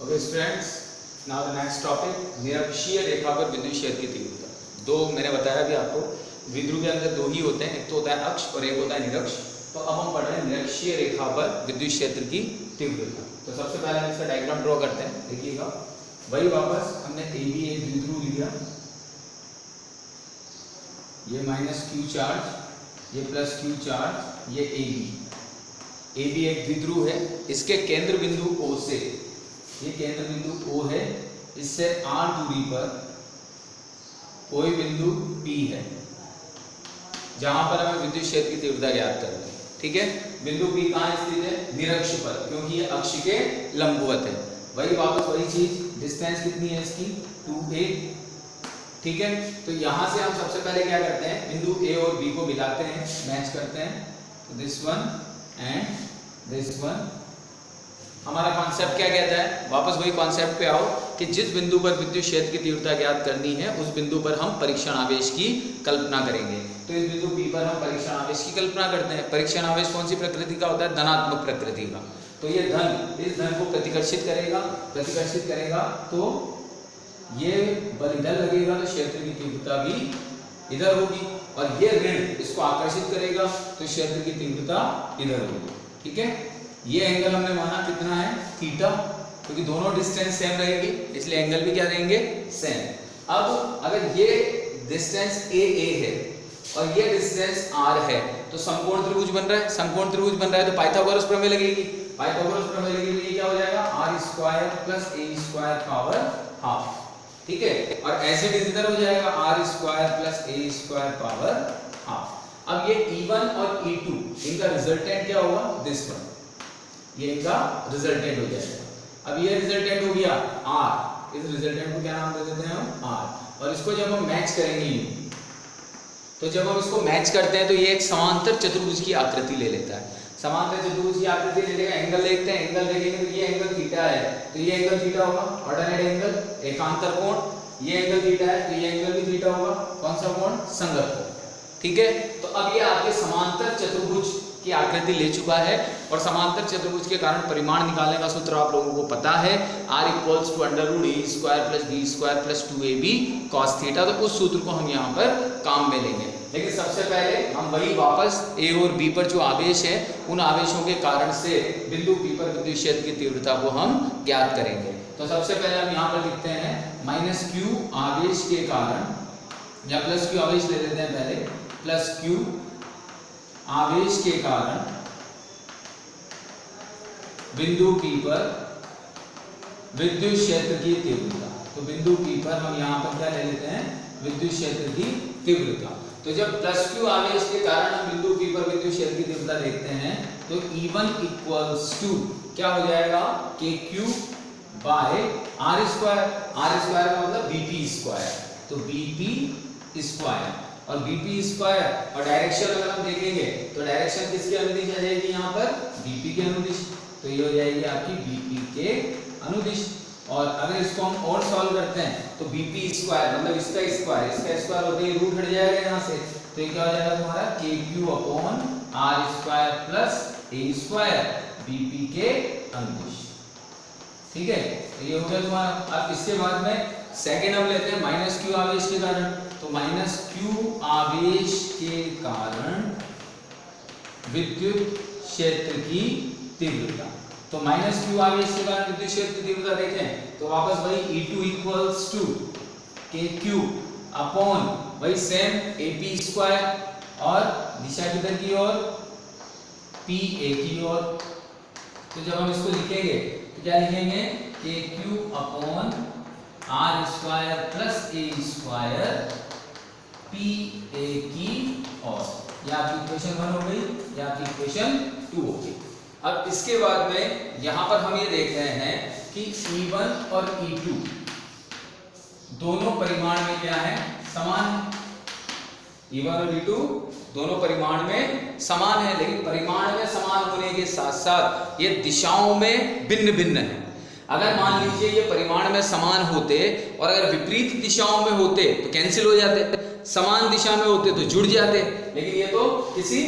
Okay students, now the next topic, निरक्षीय रेखा पर विद्युत क्षेत्र की तीव्रता। दो मैंने बताया भी आपको, विद्युत के अंदर दो ही होते हैं, एक तो होता है अक्ष और एक होता है निरक्ष। तो अब हम पढ़ रहे हैं निरक्षीय रेखा पर विद्युत क्षेत्र की तीव्रता। तो सबसे पहले हम इसका डायग्राम ड्रॉ करते हैं। देखिएगा, वही वापस हमने ए बी एक द्विध्रुव लिया, ये माइनस क्यू चार्ज, ये प्लस क्यू चार्ज, ये ए बी एक द्विध्रुव है। इसके केंद्र बिंदु O से, ये केंद्र बिंदु O है, इससे r दूरी पर कोई बिंदु P है जहां पर हमें विद्युत क्षेत्र की तीव्रता ज्ञात करनी है। ठीक है, बिंदु P कहाँ स्थित है? निरक्ष पर, क्योंकि ये अक्ष के लंबवत है। वही वापस वही चीज, डिस्टेंस कितनी है इसकी? 2a। ठीक है, तो यहां से हम सबसे पहले क्या करते हैं, बिंदु A और B को मिलाते हैं, मैच करते हैं। तो this one and this one. हमारा कॉन्सेप्ट क्या कहता है? वापस वही कॉन्सेप्ट पे आओ कि जिस बिंदु पर विद्युत क्षेत्र की तीव्रता ज्ञात करनी है, उस बिंदु पर हम परीक्षण आवेश की कल्पना करेंगे। तो इस बिंदु P पर हम परीक्षण आवेश की कल्पना करते हैं। परीक्षण आवेश कौन सी प्रकृति का होता है? धनात्मक प्रकृति का। तो ये धन इस धन को प्रतिकर्षित करेगा, तो ये बल इधर लगेगा तो क्षेत्र की तीव्रता भी इधर होगी, और ये ऋण इसको आकर्षित करेगा तो क्षेत्र की तीव्रता इधर होगी। ठीक है, ये एंगल हमने माना कितना है? थीटा, क्योंकि दोनों डिस्टेंस सेम रहेगी, इसलिए एंगल भी क्या देंगे? सेम। अब अगर ये डिस्टेंस ए है और ये डिस्टेंस r है, तो समकोण त्रिभुज बन रहा है। समकोण त्रिभुज बन रहा है तो पाइथागोरस प्रमेय लगेगी। पाइथागोरस प्रमेय लगेगी तो ये क्या हो जाएगा? r² plus a² power half. ठीक है, और ऐसे इधर हो जाएगा r² plus a² power half. अब ये E1 और E2 इनका रिजल्टेंट क्या होगा? दिस वन, ये इनका रिजल्टेंट हो जाएगा। अब ये रिजल्टेंट हो गया R, इस रिजल्टेंट को क्या नाम दे देते हैं हम? R। और इसको जब हम मैच करेंगे, तो जब हम इसको मैच करते हैं तो ये एक समांतर चतुर्भुज की आकृति ले लेता है। समांतर चतुर्भुज की आकृति ले लेगा। एंगल देखते हैं, एंगल देखेंगे तो ये एंगल थीटा है, तो ये एंगल थीटा होगा, ऑर्डिनेट एंगल, एकांतर कोण। ये एंगल थीटा है तो ये एंगल भी थीटा होगा। कौन सा कोण? संगत कोण। ठीक है, तो अब ये आपके समांतर चतुर्भुज की आकृति ले चुका है, और समांतर चतुर्भुज के कारण परिमाण निकालने का सूत्र आप लोगों को पता है, r = √a² + b² + 2ab cos theta. तो उस सूत्र को हम यहाँ पर काम में लेंगे। लेकिन सबसे पहले हम वही वापस a और b पर जो आवेश है, उन आवेशों के कारण से बिंदु P पर विद्युत क्षेत्र की तीव्रता को हम ज्ञात करेंगे। तो सबसे पहले हम यहाँ पर लिखते हैं -q आवेश के कारण, या +q आवेश ले लेते हैं पहले, +q आवेश के कारण बिंदु P पर विद्युत क्षेत्र की तीव्रता। तो बिंदु P पर हम यहाँ पर क्या ले लेते हैं? विद्युत क्षेत्र की तीव्रता। तो जब +q आवेश के कारण हम बिंदु P पर विद्युत क्षेत्र की तीव्रता देखते हैं, तो E1 = क्या हो जाएगा? kq bye r²। r² का मतलब bp², तो bp², और bp² और डायरेक्शन अगर हम देखेंगे तो डायरेक्शन किसके अनुदिश आ जाएगी? यहाँ पर bp के अनुदिश, तो ये हो जाएगी आपकी bp के अनुदिश। और अगर इसको हम और सॉल्व करते हैं तो bp² मतलब इसका स्क्वायर होते ही रूट हट जाएगा यहाँ से, तो ये क्या हो जाएगा तुम्हारा? kq/r² प्लस a² bp के अनुदिश। ठीक है, तो ये हो गया तुम्हारा। अब इसके बाद में सेकंड हम लेते हैं -q आवेश के कारण। तो -q आवेश के कारण विद्युत क्षेत्र की तीव्रता। तो -q आवेश के कारण विद्युत क्षेत्र की तीव्रता देखें तो वापस वही E2 = kq अपॉन वही सेम ap², और दिशा किधर की ओर? pa की ओर। तो जब हम इसको लिखेंगे तो क्या लिखेंगे? kq upon r² plus a² pa की ओर। यह आपकी इक्वेशन 1 हो गई, यह आपकी इक्वेशन 2 हो गई। अब इसके बाद में यहाँ पर हम ये देख रहे हैं कि E1 और E2 दोनों परिमाण में क्या है? समान है। E1 और E2 दोनों परिमाण में समान है, लेकिन परिमाण में समान होने के साथ साथ ये दिशाओं में भिन्न भिन्न है। अगर मान लीजिए ये परिमाण में समान होते और अगर विपरीत दिशाओं में होते तो कैंसिल हो जाते, समान दिशा में होते तो जुड़ जाते, लेकिन ये तो किसी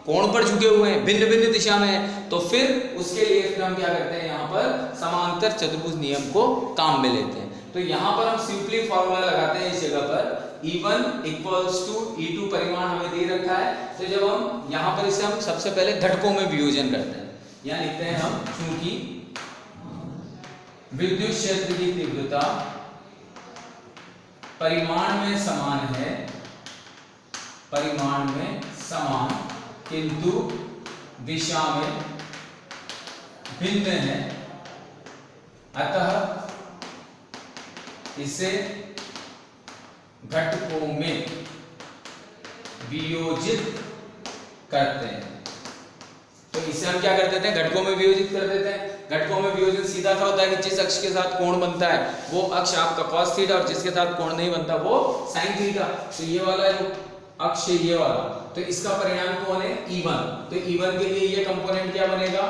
कोण पर झुके हुए हैं, भिन्न भिन्न दिशा में है, तो फिर उसके लिए फिर हम क्या करते हैं, यहाँ पर समांतर चतुर्भुज नियम को काम में लेते हैं। तो यहाँ पर हम सिंपली फॉर्मूला लगाते हैं इस जगह पर E1 इक्वल्स टू E2 परिमाण हमें दे रखा है। तो जब हम यहाँ पर इसे हम सबसे पहले घटकों में वियोजन करते हैं, यहाँ लिखते हैं हम, चूंकि विद्युत क्षेत्र की तीव्रता परिमाण में समान है, परिमाण में समान किंतु दिशा में भिन्न है, अतः इसे घटकों में वियोजित करते हैं। तो इसे हम क्या कर देते हैं, घटकों में वियोजित कर देते हैं। घटकों में वियोजन सीधा सा होता है कि जिस अक्ष के साथ कोण बनता है वो अक्ष आपका cos थीटा, और जिसके साथ कोण नहीं बनता वो sin थीटा। तो ये वाला जो अक्ष है ये वाला, तो इसका परिणाम कौन है, E1। तो E1 के लिए ये कंपोनेंट क्या बनेगा,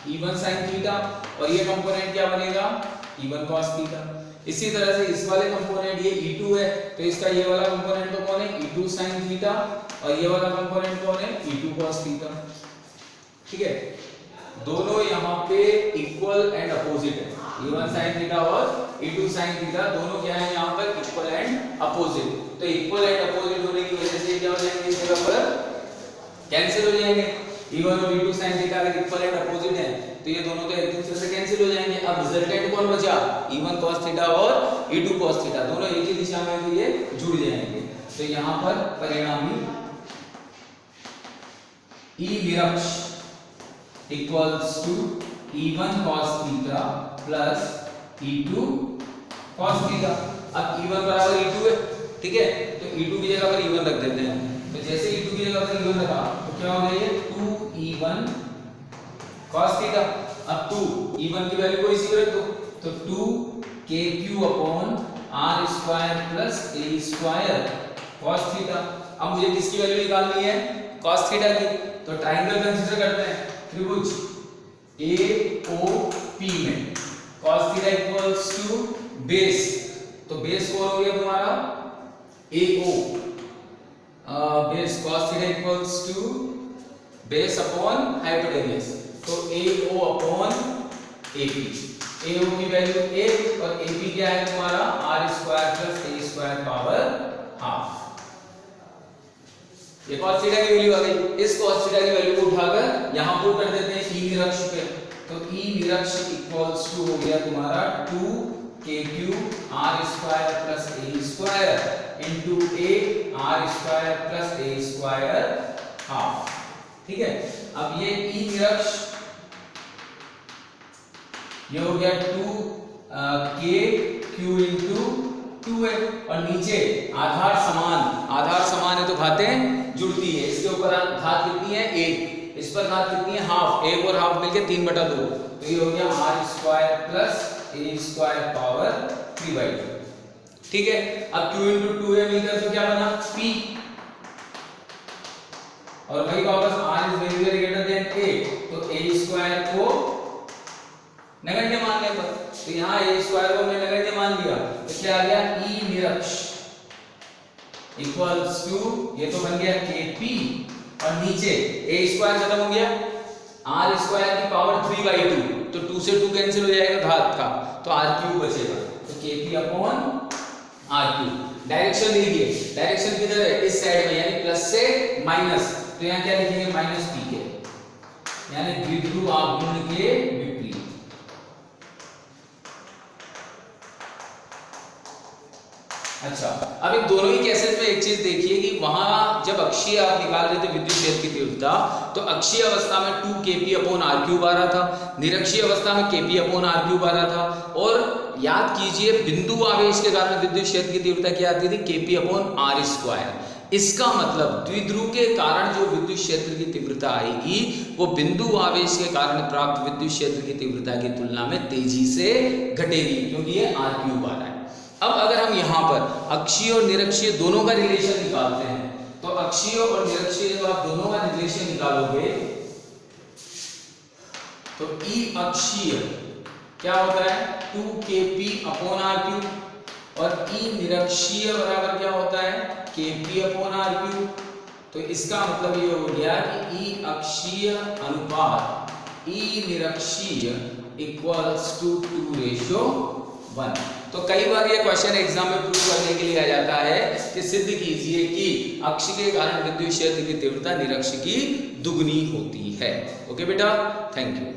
E1 sin थीटा, और ये कंपोनेंट क्या बनेगा, E1 cos थीटा। इसी तरह से इस वाले कंपोनेंट ये E2 है, तो इसका ये वाला कंपोनेंट तो कौन है, E2 sin थीटा, और ये वाला कंपोनेंट कौन है, E2 cos थीटा। ठीक है, दोनों यहाँ पे इक्वल एंड अपोजिट है, E1 sin थीटा और E2 sin थीटा दोनों क्या है यहाँ पर इक्वल एंड अपोजिट। तो इक्वल एंड अपोजिट होने की वजह से क्या हो जाएंगे, इस जगह पर कैंसिल हो जाएंगे। E1 और E2 sin थीटा अगर इक्वल एंड अपोजिट है तो ये दोनों तो एक दूसरे से कैंसिल हो जाएंगे। अब रिजल्टेंट कौन बचा, E1 cos थीटा और E2 cos थीटा, दोनों एक ही दिशा में तो ये जुड़ जाएंगे। तो यहाँ पर परिणामी E निरक्ष equals to E1 cos theta plus E2 cos theta. अब E1 बराबर E2 है, ठीक है, तो E2 की जगह पर E1 रख देते हैं। तो जैसे E2 की जगह पर E1 रखा तो क्या हो गया, 2E1 cos थीटा। अब 2E1 की वैल्यू को इसी पे रख दो, तो 2KQ upon R square plus A square cos theta. अब मुझे किसकी वैल्यू निकालनी है, cos थीटा की। तो ट्रायंगल कंसीडर करते हैं, त्रिभुज AOP में cos theta equals to base, तो बेस कौन हो गया तुम्हारा AO, base cos theta equals to base upon hypotenuse, तो AO अपॉन AP। AO की वैल्यू 1 और AP क्या है तुम्हारा R square plus A square power half. ये cos थीटा की वैल्यू आ गई। इस cos थीटा की वैल्यू को उठाकर यहां पुट कर देते हैं E निरक्ष पे, तो E निरक्ष इक्वल्स टू हो गया तुम्हारा 2KQ R square plus A square into A R square plus A square half. ठीक है, अब ये E निरक्ष ये हो गया 2KQ इनटू 2 है, और नीचे आधार समान है तो घातें जुड़ती है। इसके ऊपर घात कितनी है 1, इस पर घात कितनी है हाफ, 1 और हाफ मिलके 3/2, तो ये हो गया R square plus A square power 3/2। ठीक है, अब Q इनटू 2 है मिलकर तो क्या बना P, और वही वापस R is very greater than A, तो A स्क्वायर को नगण्य मानने पर, तो यहाँ A स्क्वायर को हमने नगण्य मान लिया, तो क्या आ गया E निरक्ष इक्वल्स टू, ये तो बन गया KP, और नीचे A स्क्वायर खत्म हो गया, R स्क्वायर की पावर 3/2, तो 2 से 2 कैंसिल हो जाएगा घात का, तो R³ बचेगा, तो KP अपॉन R³। डायरेक्शन लीजिए, डायरेक्शन किधर है, इस साइड में, यानी प्लस से माइनस, तो यहाँ क्या लिखेंगे -PK, यानी द्विध्रुव आघूर्ण के विपरीत। अच्छा, अब इन दोनों ही केसेस में एक चीज देखिए कि वहां जब अक्षीय आप निकाल रहे थे विद्युत क्षेत्र की तीव्रता, तो अक्षीय अवस्था में 2KP अपॉन R³ आ रहा था, निरक्षीय अवस्था में KP अपॉन R³ आ रहा था, और याद कीजिए बिंदु आवेश के कारण विद्युत क्षेत्र की तीव्रता क्या आती थी, KP अपॉन R स्क्वायर। इसका मतलब द्विध्रुव के कारण जो विद्युत क्षेत्र की तीव्रता आएगी वो बिंदु आवेश के कारण प्राप्त विद्युत क्षेत्र की तीव्रता की तुलना में तेजी से घटेगी, क्योंकि ये R³ आ रहा है। अब अगर हम यहाँ पर अक्षीय और निरक्षीय दोनों का रिलेशन निकालते हैं, तो अक्षीय और निरक्षीय जब आप दोनों का रिलेशन निकालोगे तो E अक्षीय क्या होता है 2KP अपॉन R³, और E निरक्षीय बराबर क्या होता है KP अपॉन R³। तो इसका मतलब ये हो गया कि ई अक्षीय अनुपात ई निरक्षीय इक्वल्स टू 2:1। तो कई बार ये क्वेश्चन एग्जाम में प्रूव करने के लिए आ जाता है कि सिद्ध कीजिए कि अक्ष के कारण विद्युत क्षेत्र की तीव्रता निरक्ष की दुगनी होती है। ओके बेटा, थैंक यू।